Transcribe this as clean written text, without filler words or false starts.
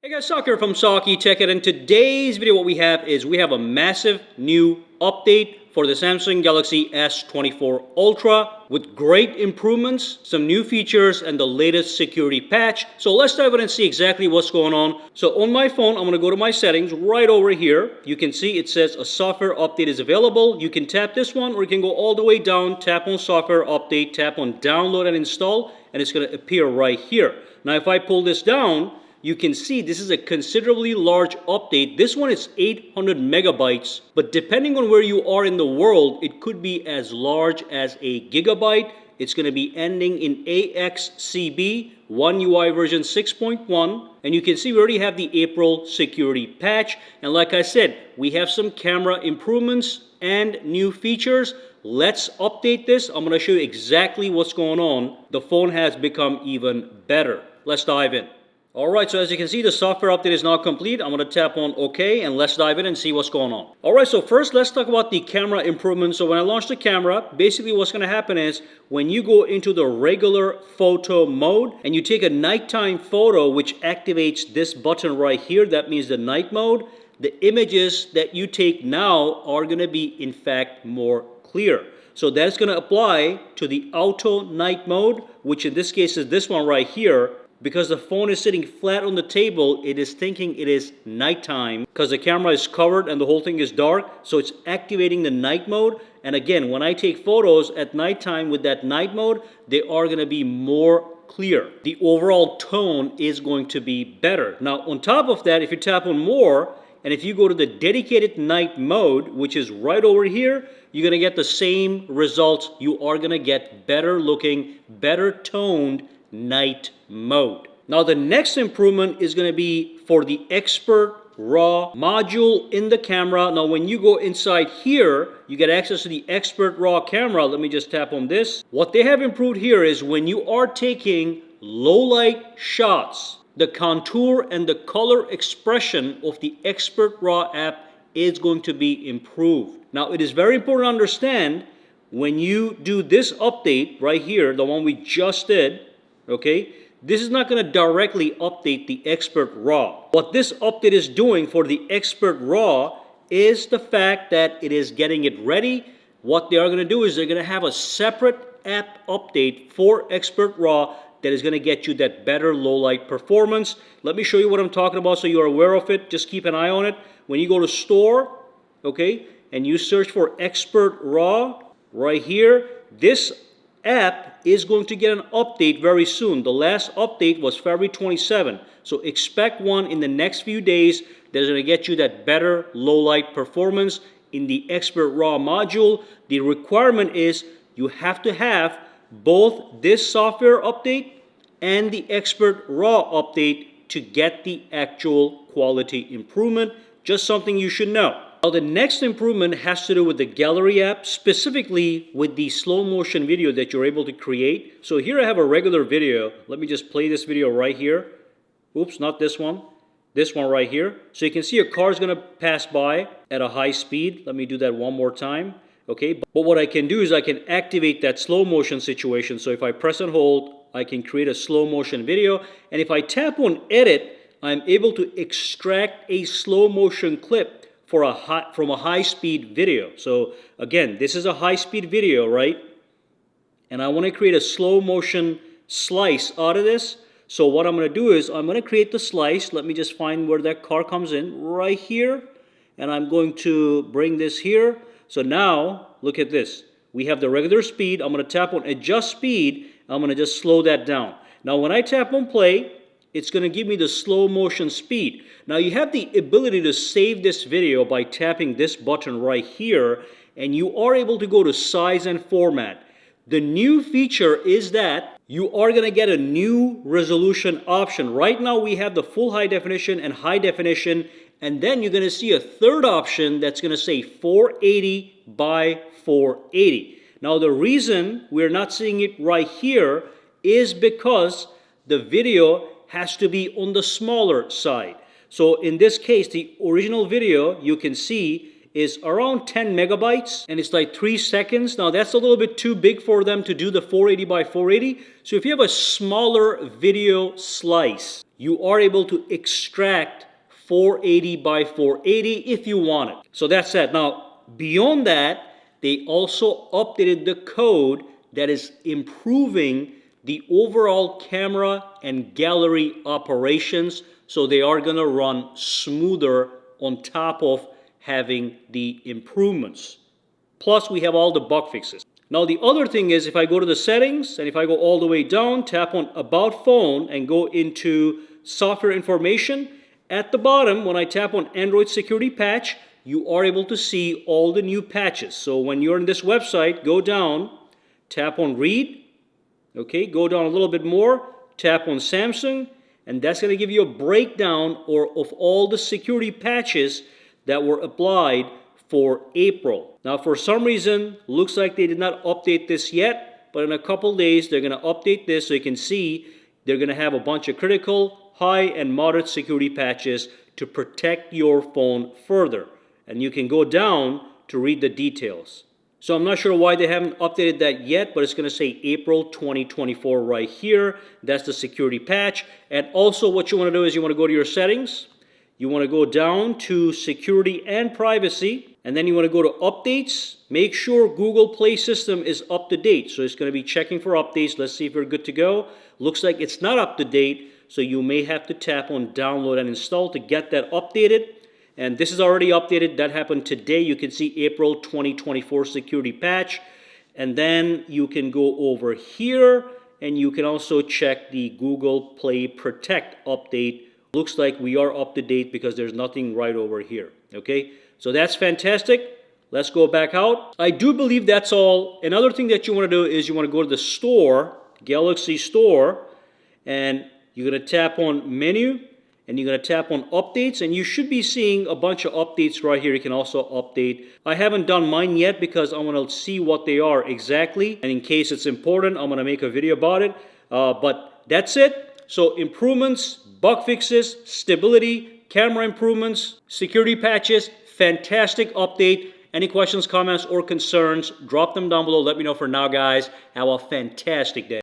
Hey guys, Soccer from sakitech, and in today's video what we have a massive new update for the Samsung Galaxy S24 Ultra with great improvements, some new features, and the latest security patch. So let's dive in and see exactly what's going on. So on my phone, I'm going to go to my settings right over here. You can see it says a software update is available. You can tap this one, or you can go all the way down, tap on software update, tap on download and install, and it's going to appear right here. Now if I pull this down, you can see this is a considerably large update. This one is 800 megabytes, but depending on where you are in the world, it could be as large as a gigabyte. It's going to be ending in AXCB, One UI version 6.1, and you can see we already have the April security patch. And like I said, we have some camera improvements and new features. Let's update this. I'm going to show you exactly what's going on. The phone has become even better. Let's dive in. Alright, so as you can see, the software update is now complete. I'm going to tap on OK, and let's dive in and see what's going on. Alright, so first let's talk about the camera improvements. So when I launch the camera, basically what's going to happen is when you go into the regular photo mode and you take a nighttime photo, which activates this button right here, that means the night mode, the images that you take now are going to be in fact more clear. So that's going to apply to the auto night mode, which in this case is this one right here. Because the phone is sitting flat on the table, it is thinking it is nighttime because the camera is covered and the whole thing is dark. So it's activating the night mode. And again, when I take photos at nighttime with that night mode, they are going to be more clear. The overall tone is going to be better. Now, on top of that, if you tap on more, and if you go to the dedicated night mode, which is right over here, you're going to get the same results. You are going to get better looking, better toned night mode. Now the next improvement is going to be for the expert raw module in the camera. Now when you go inside here, you get access to the expert raw camera. Let me just tap on this. What they have improved here is when you are taking low light shots, the contour and the color expression of the expert raw app is going to be improved. Now it is very important to understand when you do this update right here, the one we just did, okay, this is not going to directly update the expert raw. What this update is doing for the expert raw is the fact that it is getting it ready. What they are going to do is they're going to have a separate app update for expert raw that is going to get you that better low light performance. Let me show you what I'm talking about so you're aware of it. Just keep an eye on it. When you go to store, okay, and you search for expert raw right here, this app is going to get an update very soon. The last update was February 27. So expect one in the next few days that is going to get you that better low light performance in the expert raw module. The requirement is you have to have both this software update and the expert raw update to get the actual quality improvement. Just something you should know. Now the next improvement has to do with the gallery app, specifically with the slow motion video that you're able to create. So here I have a regular video. Let me just play this video right here. Oops, not this one. This one right here. So you can see a car is going to pass by at a high speed. Let me do that one more time. Okay, but what I can do is I can activate that slow motion situation. So if I press and hold, I can create a slow motion video. And if I tap on edit, I'm able to extract a slow motion clip from a high-speed video. So again, this is a high-speed video, right? And I want to create a slow motion slice out of this. So what I'm going to do is I'm going to create the slice. Let me just find where that car comes in right here. And I'm going to bring this here. So now, look at this. We have the regular speed. I'm going to tap on adjust speed. I'm going to just slow that down. Now when I tap on play, it's going to give me the slow motion speed. Now you have the ability to save this video by tapping this button right here, and you are able to go to size and format. The new feature is that you are going to get a new resolution option. Right now we have the full high definition and high definition, and then you're going to see a third option that's going to say 480 by 480. Now the reason we're not seeing it right here is because the video has to be on the smaller side. So in this case, the original video, you can see is around 10 megabytes, and it's like 3 seconds. Now that's a little bit too big for them to do the 480 by 480. So if you have a smaller video slice, you are able to extract 480 by 480 if you want it. So that's that. Now, beyond that, they also updated the code that is improving the overall camera and gallery operations. So they are going to run smoother on top of having the improvements. Plus, we have all the bug fixes. Now, the other thing is, if I go to the settings and if I go all the way down, tap on About Phone and go into Software Information, at the bottom, when I tap on Android Security Patch, you are able to see all the new patches. So when you're in this website, go down, tap on Read, okay, go down a little bit more, tap on Samsung, and that's going to give you a breakdown of all the security patches that were applied for April. Now, for some reason, looks like they did not update this yet, but in a couple days, they're going to update this so you can see they're going to have a bunch of critical, high, and moderate security patches to protect your phone further. And you can go down to read the details. So I'm not sure why they haven't updated that yet, but it's going to say April 2024 right here. That's the security patch. And also what you want to do is you want to go to your settings. You want to go down to security and privacy. And then you want to go to updates. Make sure Google Play System is up to date. So it's going to be checking for updates. Let's see if we're good to go. Looks like it's not up to date. So you may have to tap on download and install to get that updated. And this is already updated. That happened today. You can see April 2024 security patch. And then you can go over here and you can also check the Google Play Protect update. Looks like we are up to date because there's nothing right over here. Okay, so that's fantastic. Let's go back out. I do believe that's all. Another thing that you want to do is you want to go to the store, Galaxy Store, and you're going to tap on Menu, and you're going to tap on Updates, and you should be seeing a bunch of updates right here. You can also update. I haven't done mine yet because I want to see what they are exactly, and in case it's important, I'm going to make a video about it. But that's it. So improvements, bug fixes, stability, camera improvements, security patches, fantastic update. Any questions, comments, or concerns, drop them down below. Let me know. For now, guys, have a fantastic day.